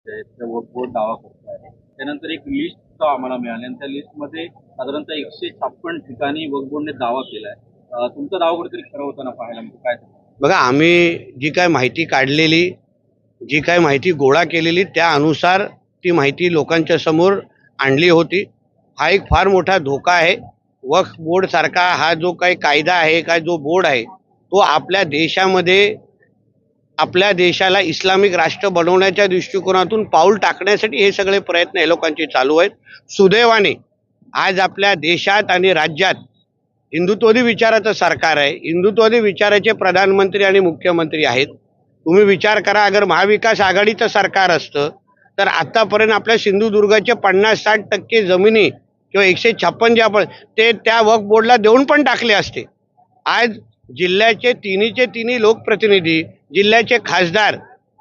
Board दावा करत आहे. त्यानंतर एक लिस्ट आम्हाला मिळाली आणि त्या लिस्टमध्ये साधारणतः 156 ठिकाणी वक्फ बोर्डने दावा केलाय. तुमचा दावा कुठेतरी खरं होताना पाहायला म्हणजे काय? बघा, आम्ही जी काय माहिती काढलेली, जी काय माहिती गोळा केलेली त्या अनुसार ती माहिती लोकांच्या समोर आणली होती. हा एक फार मोठा धोका आहे. वक्फ बोर्ड सारखा हा जो काही कायदा आहे, काय जो बोर्ड आहे, तो आपल्या देशामध्ये आपल्या देशाला इस्लामिक राष्ट्र बनवण्याच्या दृष्टिकोनातून पाऊल टाकण्यासाठी हे सगळे प्रयत्न हे लोकांचे चालू आहेत. सुदैवाने आज आपल्या देशात आणि राज्यात हिंदुत्ववादी विचाराचं सरकार आहे. हिंदुत्ववादी विचाराचे प्रधानमंत्री आणि मुख्यमंत्री आहेत. तुम्ही विचार करा, अगर महाविकास आघाडीचं सरकार असतं तर आतापर्यंत आपल्या सिंधुदुर्गाचे 50-60% जमिनी किंवा 156 जे आपण ते त्या वक्फ बोर्डला देऊन पण टाकले असते. आज जिल्ह्याचे तिन्ही लोकप्रतिनिधी, जिल्ह्याचे खासदार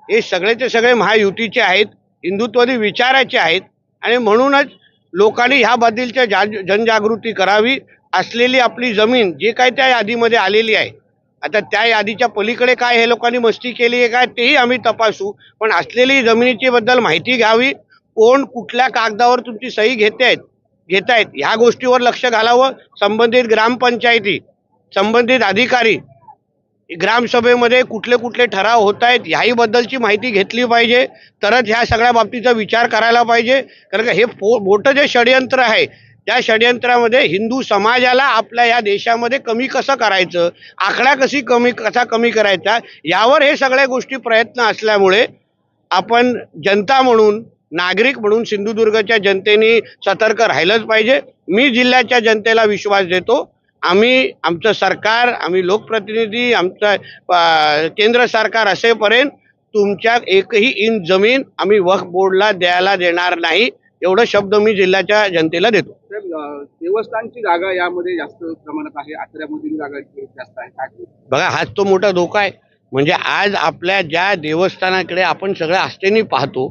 हे सगळेचे सगळे महायुतीचे आहेत, हिंदुत्ववादी विचाराचे आहेत आणि म्हणूनच लोकांनी ह्याबद्दलच्या जनजागृती करावी. असलेली आपली जमीन जी काय त्या यादीमध्ये आलेली आहे, आता त्या यादीच्या पलीकडे काय हे लोकांनी मस्ती केली आहे काय तेही आम्ही तपासू, पण असलेली जमिनीची बद्दल माहिती घ्यावी. कोण कुठल्या कागदावर तुमची सही घेतायत ह्या गोष्टीवर लक्ष घालावं. संबंधित ग्रामपंचायती, संबंधित अधिकारी, ग्रामसभेमध्ये कुठले कुठले ठराव होत आहेत ह्याही बद्दलची माहिती घेतली पाहिजे. तरच ह्या सगळ्या बाबतीचा विचार करायला पाहिजे. कारण का हे मोठं जे षडयंत्र आहे त्या षडयंत्रामध्ये हिंदू समाजाला आपल्या या देशामध्ये कमी कसं करायचं, आकडा कसा कमी करायचा, यावर हे सगळ्या गोष्टी प्रयत्न असल्यामुळे आपण जनता म्हणून, नागरिक म्हणून सिंधुदुर्गच्या जनतेने सतर्क राहिलंच पाहिजे. मी जिल्ह्याच्या जनतेला विश्वास देतो. आमचं सरकार, आम्ही लोकप्रतिनिधी, आमचं केंद्र सरकार असेपर्यंत तुमच्या एकही इंच जमीन आम्ही वक्फ बोर्डला द्यायला देणार नाही, एवढं शब्द मी जिल्ह्याच्या जनतेला देतो. देवस्थानची जागा यामध्ये जास्त प्रमाणात आहे, आचऱ्यामधील जागा जास्त आहे. बघा, हाच तो मोठा धोका आहे. म्हणजे आज आपल्या ज्या देवस्थानाकडे आपण सगळ्या आस्थेने पाहतो,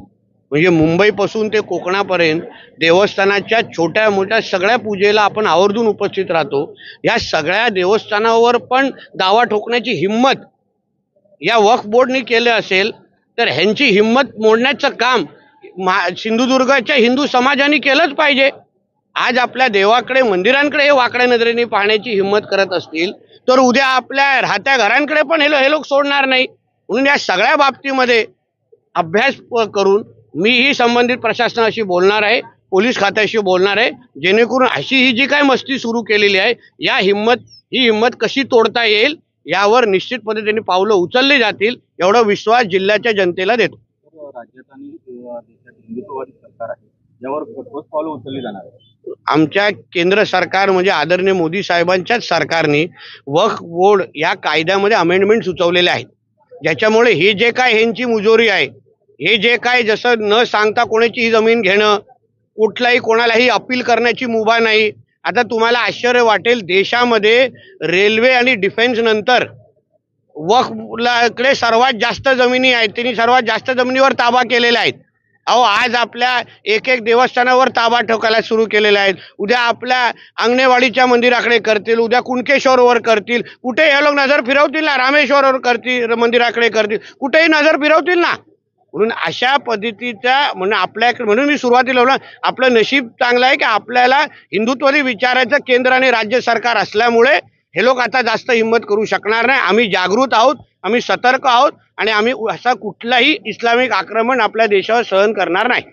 म्हणजे मुंबईपासून ते कोकणापर्यंत देवस्थानाच्या छोट्या मोठ्या सगळ्या पूजेला आपण आवर्जून उपस्थित राहतो. या सगळ्या देवस्थानावर पण दावा ठोकण्याची हिंमत या वक्फ बोर्डने केलं असेल तर ह्यांची हिंमत मोडण्याचं काम सिंधुदुर्गाच्या हिंदू समाजाने केलंच पाहिजे. आज आपल्या देवाकडे, मंदिरांकडे हे वाकड्या नजरेने पाहण्याची हिंमत करत असतील तर उद्या आपल्या राहत्या घरांकडे पण हे लोक सोडणार नाही. म्हणून या सगळ्या बाबतीमध्ये अभ्यास करून मीही संबंधित प्रशासनाशी बोलणार आहे, पोलीस खात्याशी बोलणार आहे, जेणेकरून अशी ही जी काय मस्ती सुरू केलेली आहे ही हिंमत कशी तोडता येईल यावर निश्चित पद्धतीने पावलं उचलली जातील, एवढा विश्वास जिल्ह्याच्या जनतेला देतो. राज्यात आणि देशात हिंदुत्ववादी सरकार आहे, यावर ठोस पावलं उचलली जाणार आहे. आमच्या केंद्र सरकार म्हणजे आदरणीय मोदी साहेबांच्याच सरकारने वक्फ बोर्ड या कायद्यामध्ये अमेंडमेंट सुचवलेले आहेत, ज्याच्यामुळे हे जे काय ह्यांची मुजोरी आहे, हे जे काय जसं न सांगता कोणाची जमीन घेणं, कुठलाही कोणालाही अपील करण्याची मुभा नाही. आता तुम्हाला आश्चर्य वाटेल, देशामध्ये रेल्वे आणि डिफेन्स नंतर वक्फकडे सर्वात जास्त जमिनी आहेत. त्यांनी सर्वात जास्त जमिनीवर ताबा केलेला आहे. आज आपल्या एक देवस्थानावर ताबा ठोकायला सुरू केलेला आहे. उद्या आपल्या अंगणेवाडीच्या मंदिराकडे करतील, उद्या कुणकेश्वरवर करतील, कुठे हे लोक नजर फिरवतील ना, रामेश्वरवर करतील, मंदिराकडे करतील, कुठेही नजर फिरवतील ना. म्हणून अशा पद्धतीचा म्हणून मी सुरुवातीला बोललो, आपलं नशीब चांगलं आहे की आपल्याला हिंदुत्ववादी विचाराचं केंद्र आणि राज्य सरकार असल्यामुळे हे लोक आता जास्त हिंमत करू शकणार नाही. आम्ही जागृत आहोत, आम्ही सतर्क आहोत आणि आम्ही असा कुठलाही इस्लामिक आक्रमण आपल्या देशावर सहन करणार नाही.